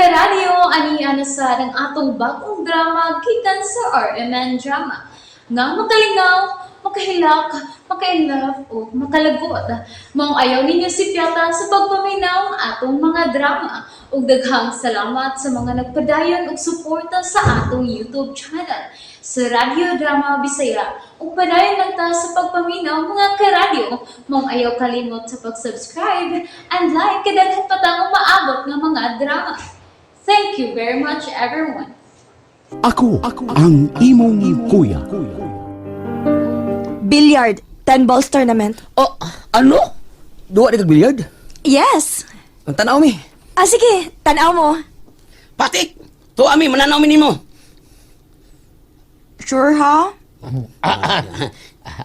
karadyo, ani sa ng atong bagong drama gikan sa RMN Drama. Nga makalingaw, makahilak, maka-inlove, o makalagot. Maong ayaw ninyo si Piata sa pagpaminaw ng atong mga drama. Ug daghang salamat sa mga nagpadayon ug suporta sa atong YouTube channel sa Radio Drama Bisaya. Ug padayon lang ta sa pagpaminaw mga karadyo. Maong ayaw kalimot sa pag-subscribe and like kadaghan pa tang maabot ng mga drama. Thank you very much everyone. Ako ang imong kuya. Billiard, 10 balls tournament. Oh, ano? Duwa di kag bilyard? Yes! Ang tanaw mi. Sige, tanaw mo. Patik! To ami, mananaw mi nimo. Sure, ha?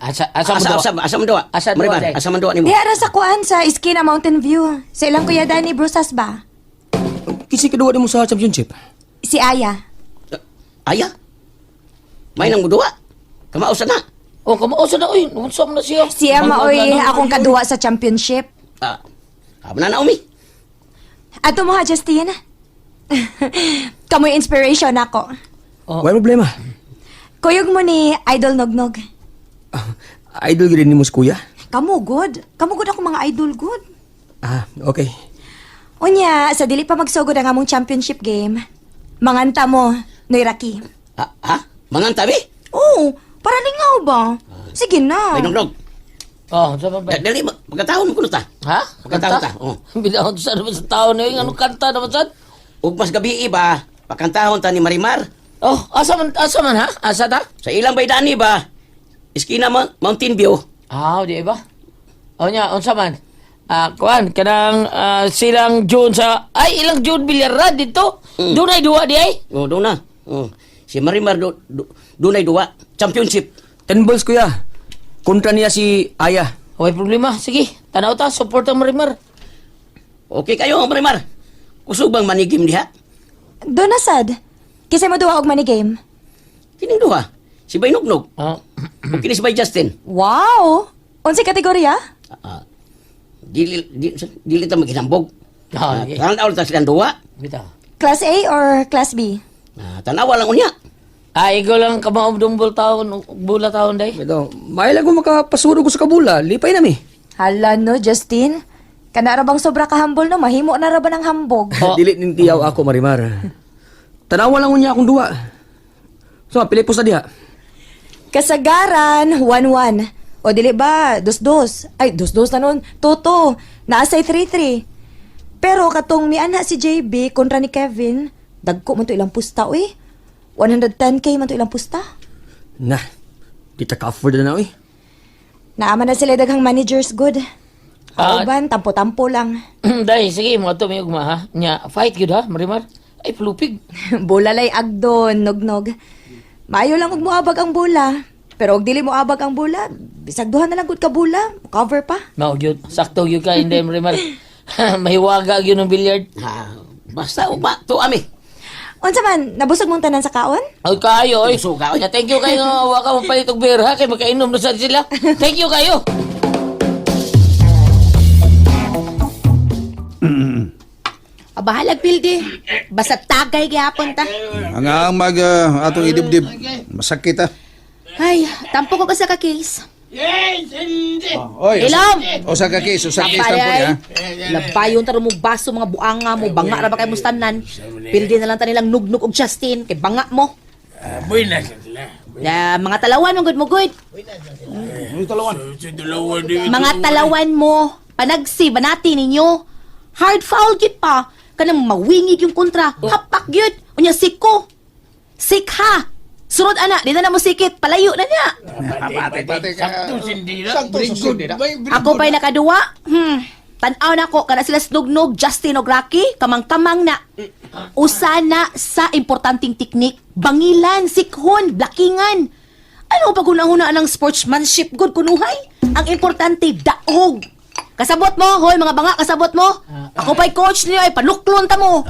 Asa mo duwa? Mariman, asa man duwa nimo? Diara sa kuan sa Iskina Mountain View. Sa ilang kuya Danny Brusas ba? Kisi ka duwa nimo sa championship? Si Aya. Aya? May nang duwa? Kamausa na. Oh, kamausa na, oy. Nunsam na siya. Siya maoy akong kaduwa sa championship. Mananaw mi. Ato mo ha, Justine. Kamoy inspiration ako. May problema. Kuyog mo ni Idol Nognog. Idol gid nimo si kuya? Kamu good. Kamu good ako mga idol good. Okay. Unya, sa dili pa magsugod ang among championship game, manganta mo, Noy Raki. Manganta mi? Oo, para lingaw ba? Sige na. Ay nognog. Oh, sa ba? Dali magkataon mo kuno ta. Ha? Magkataon ta. Oh. Bidahon sa naman sa tao na yun. Anong kanta naman saan? Ug mas gabi ba, pakantahon ta ni Marimar. Oh, asa man ha? Asa ta? Sa ilang baydani ba? Iskina Mountain View. Di ba? O nya, unsa man? Kuan, kanang silang June sa... Ay, ilang June bilyara dito. Doon ay duwa di ay? Doon na. Si Marimar doon ay duwa. Championship. 10 balls, kuya. Kontra niya si Aya. May problema. Sige, tanaw ta. Support ang Marimar. Okay kayo, Marimar. Kusog bang manigim diha? Doon na sad. Kisay mo duwa og money game. Kining duha. Si Baynugnog. Oh. O kini si Bay Justin. Wow! Unsa kategorya? Dili ta maghinambog. Okay. Tanaw ta silang duwa. Bitaw. Class A or Class B? Tanawa lang unya. Ikaw lang kamaobdong bula taon day. Ito, may lang kung makapasuro ko sa kabula. Lipay na mi. Hala no, Justin. Kana ra bang sobra ka humble no? Mahimo na ra ba ng hambog? Dili nintiyaw ako, Marimar. Tanawa lang niya akong duwa. So, pilipos na diha. Kasagaran, 1-1. O dili ba, 2-2. Ay, 2-2 na nun. 2-2. Naasay 3-3. Pero katong miana si JB kontra ni Kevin, dagko man to ilang pusta, uy. 110k man to ilang pusta. Nah, di ta ka-afford na, uy. Naaman na sila daghang managers good. Kauban, tampo-tampo lang. Day, sige, mga to may ugma ha. Nya, fight yun ha, Marimar. Ay, pelupig. Bulalay agdon, nog-nog. Maayo lang og moabag ang bola. Pero og dili mo abag ang bola, bisag duha na lang gud ka bola, cover pa. Mao yun, sakto yun ka, hindi Marimar. Mahiwaga yun ng billiard. Basta upa, to ami. Unsa man, nabusog mong tanan sa kaon? Ay, kayo, oy. Busog ka, oy. Nya, thank you kayo nga waka mo palit og beer ha, kay makainom na sa sila. Thank you kayo. Bahalag pildi. Basta tagay gyapon ta. Ang atong idibdib. Masakit Ay, tampo ko sa ka case. Oy, Ilom! usa ka case tampo niya. Labayon taro mo baso mga buanga mo, banga ra ba kay mustanan. Pildi na lang ta nilang nugnug og Justin kay banga mo. Buena sila. Mga talawan mo good mo good. Mga talawan mo, panagsi banati ninyo. Hard foul gid pa. Kanang mawingig yung kontra. Hapak gyud. Unya siko. Sikha. Sunod ana, di na mo sikit. Palayo na niya. Ako ba'y nakaduwa? Tanaw na ko, kada sila snugnog, Justin o Rocky, kamang-kamang na. Usa na sa importanteng teknik, bangilan, sikhon, blakingan. Ano pag hunahuna ng sportsmanship good kunuhay? Ang importante, daog. Kasabot mo, hoy mga banga, kasabot mo. Ako pa'y coach niyo, ay panuklon ta mo.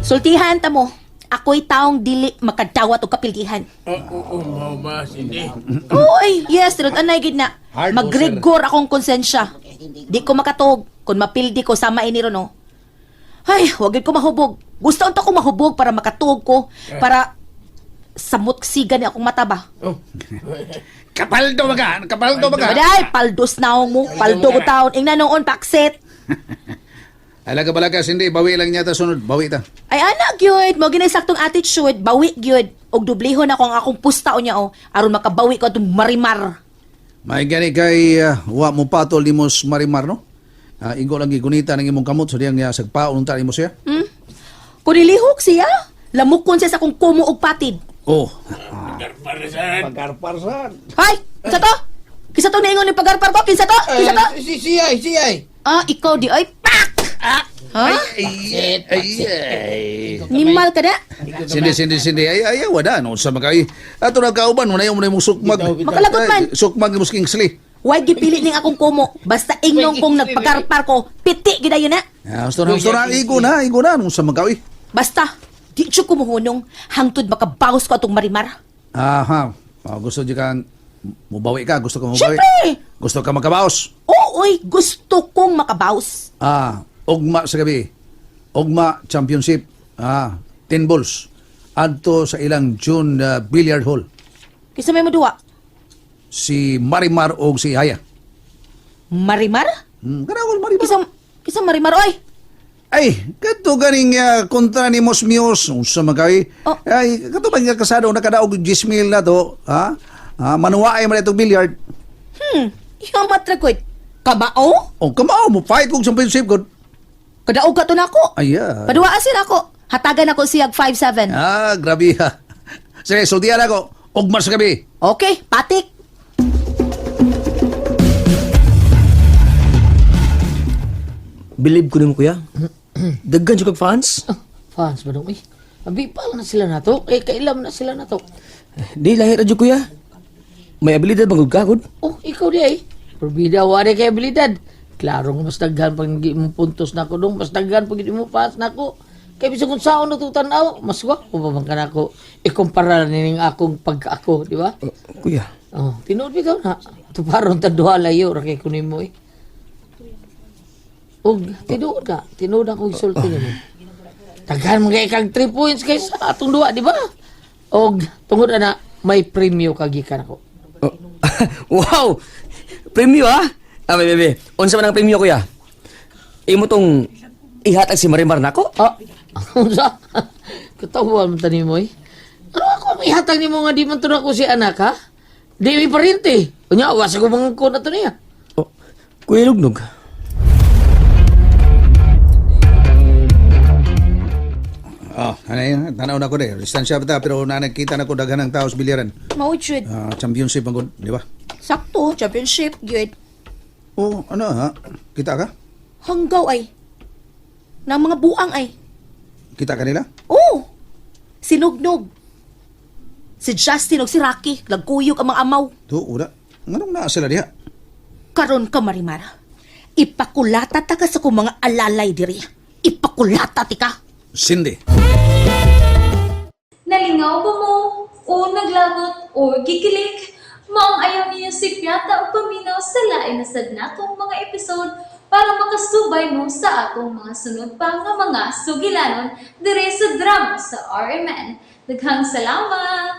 Sultihan ta mo. Ako'y taong dili makadawat o kapildihan. Mama, hindi. Uy, yes, tinod anay gid na. Magrigor akong konsensya. Di ko makatog. Kung mapildi ko, sama iniro, no? Ay, wagin ko mahubog. Gusto unta ko mahubog para makatug ko. Para samot siga ni akong mata ba? Kapaldo baga, kapaldo baga. Baday, paldos naong mo. Paldo ko taon. Ingna noon, pakset. Alaga balaga, hindi, bawi lang niya ta sunod, bawi ta. Ay, anak, gyud. Mo ginay saktong attitude. Bawi, gyud. Og dublihon ako ang akong pusta o niya, o. Aron makabawi ko itong marimar. May gani kay wa mo patol ni mos marimar, no? Ingo lang gigunita ng imong kamot, so diyang sagpaon unta mo siya. Kung nilihok siya, lamukon siya sa kung kumo og patid. Oh, Hay! Kisa to? Kisa to niingon ni pagarpar ko? Kisa to? Kisa to? Siyay. Ah, ikaw di ay pak! Ha? Nimal ka na? sindi, ay, wada, no, sa makay. Ato na kauban, wala yung sukmag. Makalagot man. Sukmag ni Musking Sli. Huwag gipili ning akong kumo. Basta ingnong kong nagpagarpar ko, piti gida yun na. Gusto na, igo na, nung sa magawi. Basta, di siya kumuhunong, hangtod makabawas ko atong marimar. Aha, gusto di kang mubawi ka, gusto ka mubawi. Siyempre! Gusto ka makabaos. Ooy, gusto kong makabawas. Ugma sa gabi. Ugma Championship. 10 balls. Adto sa ilang June Billiard Hall. Kisa may maduwa. Si Marimar o si Haya. Marimar? Ganawal Marimar. Kisa marimar, oy! Ay, kato ganing kontra ni Mos Mios. Unsa magay? Oh. Ay, kato ba nga kasado nakadaog 10,000 na to? Manuwaay man itong billiard. Yung matrakoy. Kabao? O, kamao mo. Fight kong championship good. Kadaog ka to na ako. Ayan. Paduwaan sila ako. Hatagan ako siyag 5'7". Grabe ha. Sige, sultihan ako. Ugma sa gabi. Okay, patik. Believe ko nimo kuya. Daggan siya kag fans. Fans ba dong? Abi pa na sila na to. Kailam na sila na to. Di lahir adyo kuya. May abilidad bang gagod? Oh, ikaw di ay. Probida, wari kay abilidad. Klaro nga mas daghan pag hindi mo puntos na ko dong. Mas daghan pag hindi mo pass na ko. Kaya bisa kung saan na tutanaw, mas wako pa man ka na ko. Ikumpara nining akong pagka-ako, di ba? Kuya. Oh, tinood bitaw na. Tuparon ta duha layo ra kay kunin mo eh. Og tinuod ka, tinuod ako isulti nimo. Daghan mga ikag 3 points kaysa atong duha, di ba? Og tungod ana may premyo kagikan ako. Wow! Premyo ha? Bebe. Unsa man ang premyo kuya? Imo tong ihatag si Marimar nako? Unsa? Katawan man tani mo eh. Ano ako may hatag nimo nga di man to nako si anak ha? Di mi parente. Unya awas ko mga ko na to niya. Kuya Lugnog. Ano yun? Tanaw na ko de. Distansya pa ta, pero nakita na ko daghan ng tao sa bilyaran. Maudsud. Championship ang good, di ba? Sakto, championship, good. Ano ha? Kita ka? Hanggaw ay. Na mga buang ay. Kita ka nila? Oh! Sinugnog. Si Justin o si Rocky, lagkuyog ang mga amaw. Wala. Anong na sila diha? Karon ka, Marimar. Ipakulata ta ka sa kong mga alalay diri. Ipakulata ti ka. Cindy. Nalingaw ba mo? O naglagot? O gikilig? Maong ayaw niya si Piata o paminaw sa lain na sad natong mga episode para makasubay mo sa atong mga sunod pa nga mga sugilanon dire sa drama sa RMN. Daghang salamat!